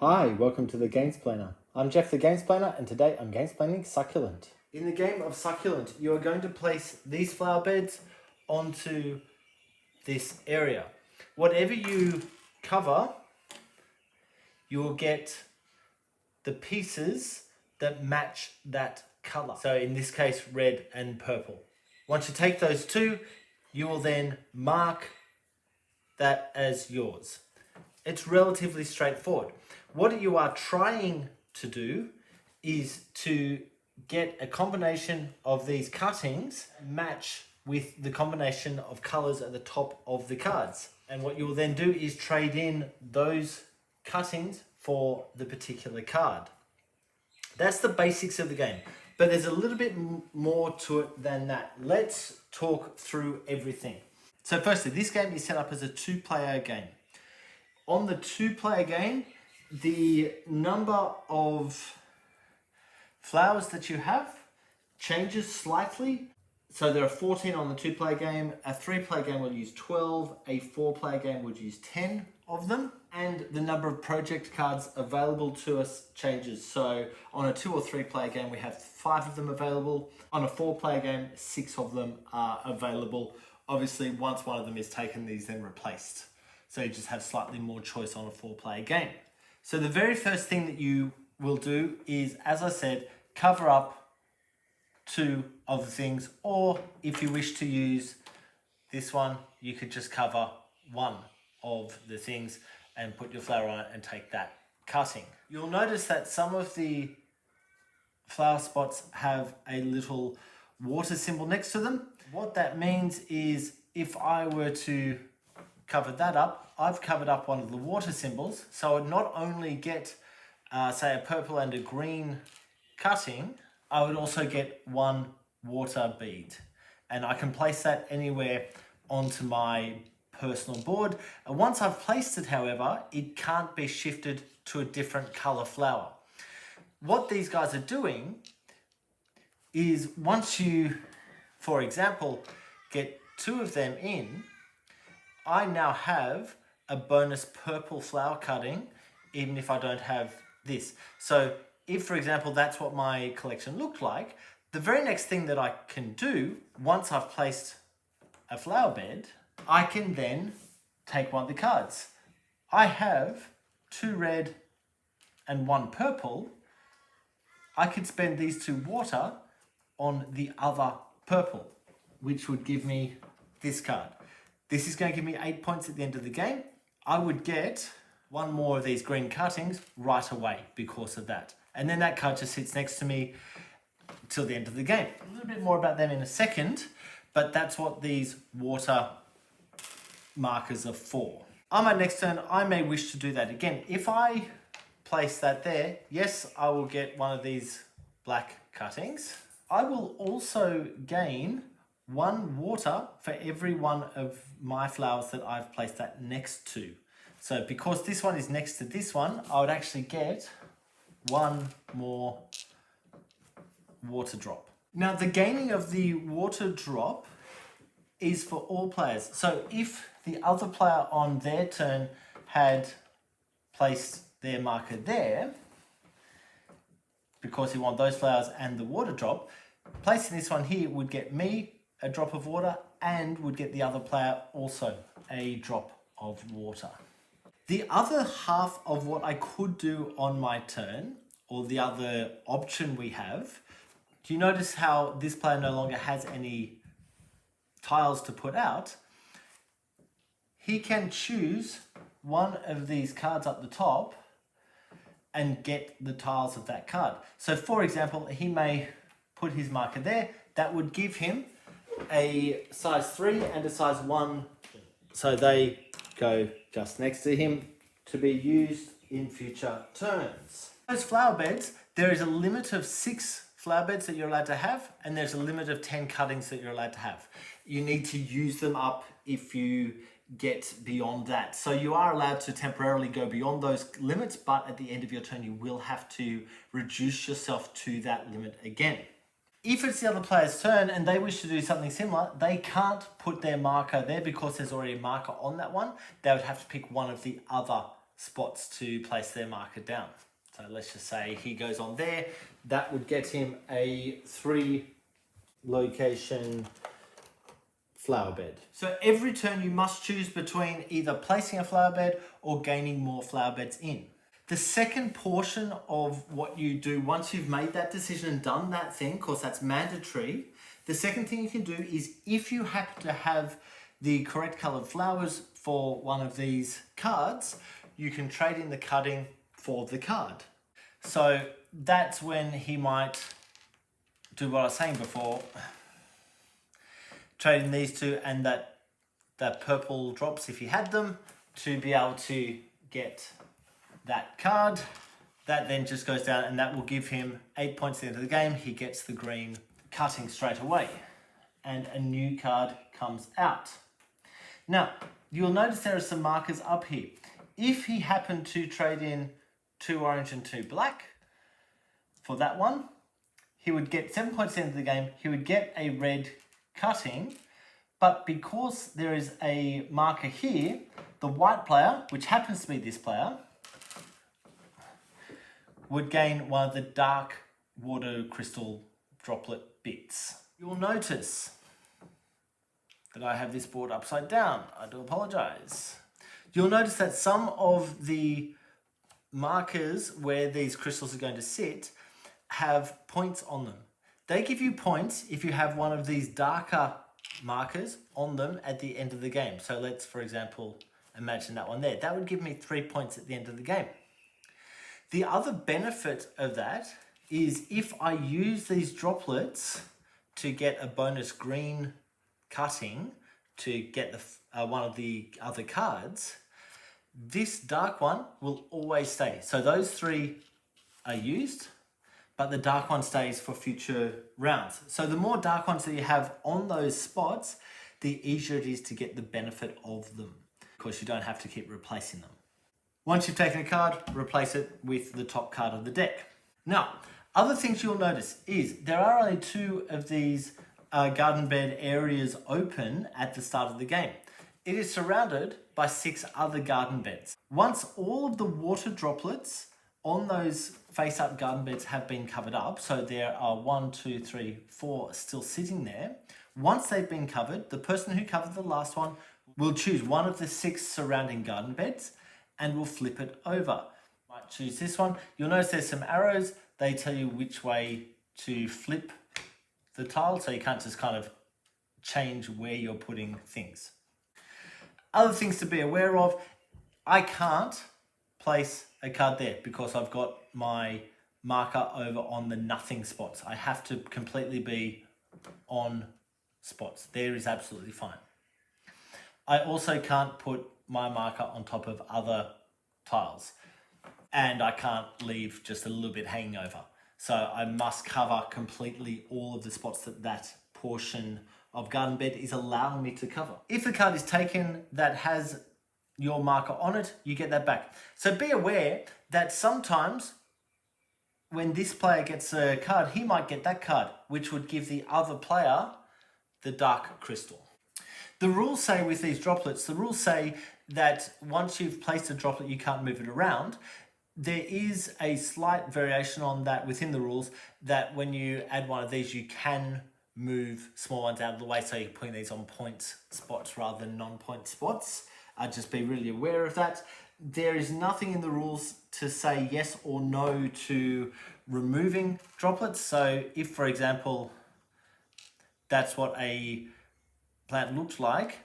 Hi, welcome to the Gamesplainer. I'm Jeff the Gamesplainer and today I'm Gamesplaining Succulent. In the game of Succulent, you are going to place these flower beds onto this area. Whatever you cover, you will get the pieces that match that color. So in this case, red and purple. Once you take those two, you will then mark that as yours. It's relatively straightforward. What you are trying to do is to get a combination of these cuttings match with the combination of colors at the top of the cards. And what you will then do is trade in those cuttings for the particular card. That's the basics of the game, but there's a little bit more to it than that. Let's talk through everything. So firstly, this game is set up as a two-player game. On the two-player game, the number of flowers that you have changes slightly. So there are 14 on the two-player game. A three-player game will use 12. A four-player game would use 10 of them. And the number of project cards available to us changes. So on a two or three-player game, we have 5 of them available. On a four-player game, 6 of them are available. Obviously, once one of them is taken, these then replaced. So you just have slightly more choice on a four-player game. So the very first thing that you will do is, as I said, cover up 2 of the things, or if you wish to use this one, you could just cover 1 of the things and put your flower on it and take that cutting. You'll notice that some of the flower spots have a little water symbol next to them. What that means is if I were to cover that up, I've covered up one of the water symbols, so I would not only get say a purple and a green cutting, I would also get 1 water bead, and I can place that anywhere onto my personal board. And once I've placed it, however, it can't be shifted to a different color flower. What these guys are doing is once you, for example, get 2 of them in, I now have a bonus purple flower cutting, even if I don't have this. So if, for example, that's what my collection looked like, the very next thing that I can do, once I've placed a flower bed, I can then take one of the cards. I have 2 red and 1 purple. I could spend these 2 water on the other purple, which would give me this card. This is going to give me 8 points at the end of the game. I would get 1 more of these green cuttings right away because of that. And then that card just sits next to me till the end of the game. A little bit more about them in a second, but that's what these water markers are for. On my next turn, I may wish to do that again. If I place that there, yes, I will get 1 of these black cuttings. I will also gain 1 water for every one of my flowers that I've placed that next to. So because this one is next to this one, I would actually get 1 more water drop. Now the gaining of the water drop is for all players. So if the other player on their turn had placed their marker there, because he wanted those flowers and the water drop, placing this one here would get me a drop of water and would get the other player also a drop of water. The other half of what I could do on my turn, or the other option we have, do you notice how this player no longer has any tiles to put out? He can choose 1 of these cards up the top and get the tiles of that card. So for example, he may put his marker there. That would give him a size 3 and a size 1, so they go just next to him to be used in future turns. Those flower beds, there is a limit of 6 flower beds that you're allowed to have, and there's a limit of 10 cuttings that you're allowed to have. You need to use them up if you get beyond that. So you are allowed to temporarily go beyond those limits, but at the end of your turn, you will have to reduce yourself to that limit again. If it's the other player's turn and they wish to do something similar, they can't put their marker there because there's already a marker on that one. They would have to pick 1 of the other spots to place their marker down. So let's just say he goes on there. That would get him a 3 location flower bed. So every turn you must choose between either placing a flower bed or gaining more flower beds in. The second portion of what you do once you've made that decision and done that thing, of course that's mandatory, the second thing you can do is if you happen to have the correct coloured flowers for one of these cards, you can trade in the cutting for the card. So that's when he might do what I was saying before, trade in these two and that purple drops if he had them to be able to get that card. That then just goes down and that will give him 8 points at the end of the game. He gets the green cutting straight away and a new card comes out. Now, you'll notice there are some markers up here. If he happened to trade in 2 orange and 2 black for that one, he would get 7 points at the end of the game. He would get a red cutting, but because there is a marker here, the white player, which happens to be this player, would gain one of the dark water crystal droplet bits. You'll notice that I have this board upside down. I do apologize. You'll notice that some of the markers where these crystals are going to sit have points on them. They give you points if you have one of these darker markers on them at the end of the game. So let's, for example, imagine that one there. That would give me 3 points at the end of the game. The other benefit of that is if I use these droplets to get a bonus green cutting to get the one of the other cards, this dark one will always stay. So those 3 are used, but the dark one stays for future rounds. So the more dark ones that you have on those spots, the easier it is to get the benefit of them, because you don't have to keep replacing them. Once you've taken a card, replace it with the top card of the deck. Now, other things you'll notice is there are only 2 of these garden bed areas open at the start of the game. It is surrounded by 6 other garden beds. Once all of the water droplets on those face-up garden beds have been covered up, so there are 1, 2, 3, 4 still sitting there. Once they've been covered, the person who covered the last one will choose one of the 6 surrounding garden beds and will flip it over. Might choose this one. You'll notice there's some arrows. They tell you which way to flip the tile, so you can't just kind of change where you're putting things. Other things to be aware of, I can't place a card there because I've got my marker over on the nothing spots. I have to completely be on spots. There is absolutely fine. I also can't put my marker on top of other tiles, and I can't leave just a little bit hanging over. So I must cover completely all of the spots that portion of garden bed is allowing me to cover. If the card is taken that has your marker on it, you get that back. So be aware that sometimes when this player gets a card, he might get that card, which would give the other player the dark crystal. The rules say with these droplets, the rules say that once you've placed a droplet, you can't move it around. There is a slight variation on that within the rules, that when you add one of these, you can move small ones out of the way, so you're putting these on point spots rather than non-point spots. Just be really aware of that. There is nothing in the rules to say yes or no to removing droplets. So if, for example, that's what a plant looks like,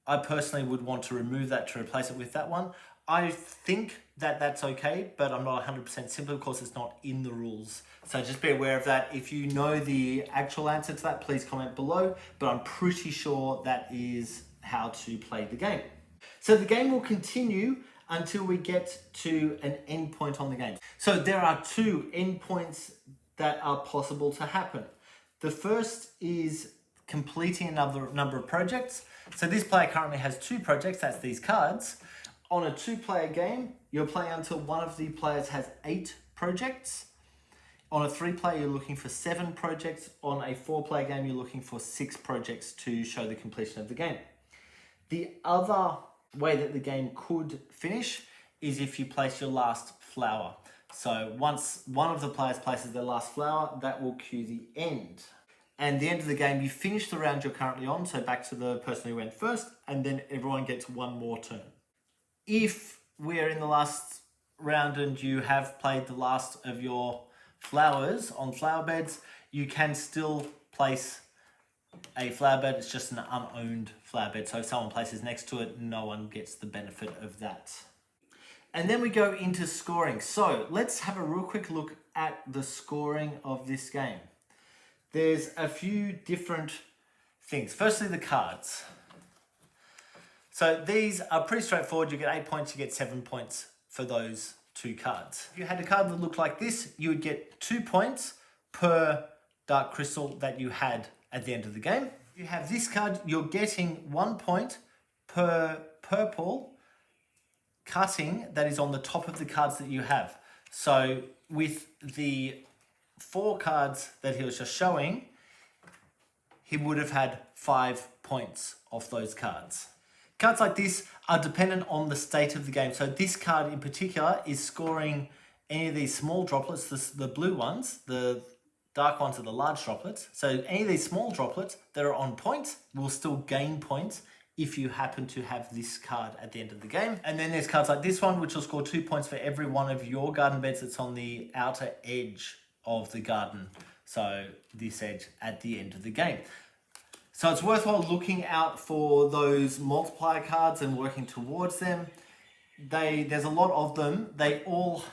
I personally would want to remove that to replace it with that one. I think that that's okay, but I'm not 100% simply because it's not in the rules. So just be aware of that. If you know the actual answer to that, please comment below, but I'm pretty sure that is how to play the game. So the game will continue until we get to an end point on the game. So there are 2 end points that are possible to happen. The first is completing another number of projects. So this player currently has 2 projects, that's these cards. On a 2-player game, you're playing until one of the players has 8 projects. On a 3-player, you're looking for 7 projects. On a 4-player game, you're looking for 6 projects to show the completion of the game. The other way that the game could finish is if you place your last flower. So once one of the players places their last flower, that will cue the end. And the end of the game, you finish the round you're currently on, so back to the person who went first, and then everyone gets one more turn. If we're in the last round and you have played the last of your flowers on flower beds, you can still place a flower bed. It's just an unowned flower bed, so if someone places next to it, no one gets the benefit of that. And then we go into scoring. So let's have a real quick look at the scoring of this game. There's a few different things. Firstly, the cards. So these are pretty straightforward. You get 8 points, you get 7 points for those 2 cards. If you had a card that looked like this, you would get 2 points per dark crystal that you had at the end of the game. If you have this card, you're getting 1 point per purple cutting that is on the top of the cards that you have. So with the 4 cards that he was just showing, he would have had 5 points off those cards. Cards like this are dependent on the state of the game. So this card in particular is scoring any of these small droplets, the blue ones, the dark ones are the large droplets. So any of these small droplets that are on point will still gain points if you happen to have this card at the end of the game. And then there's cards like this one, which will score 2 points for every one of your garden beds that's on the outer edge of the garden. So this edge at the end of the game. So it's worthwhile looking out for those multiplier cards and working towards them. There's a lot of them. They all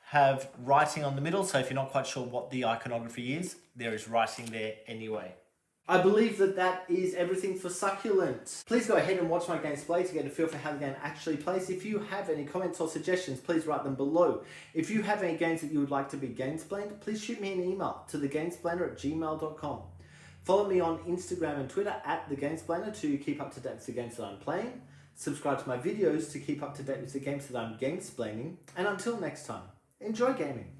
have writing on the middle, so if you're not quite sure what the iconography is, there is writing there anyway. I believe that is everything for Succulent. Please go ahead and watch my gameplay to get a feel for how the game actually plays. If you have any comments or suggestions, please write them below. If you have any games that you would like to be gamesplained, please shoot me an email to thegamesplainer@gmail.com. Follow me on Instagram and Twitter @thegamesplainer to keep up to date with the games that I'm playing. Subscribe to my videos to keep up to date with the games that I'm gamesplaining. And until next time, enjoy gaming.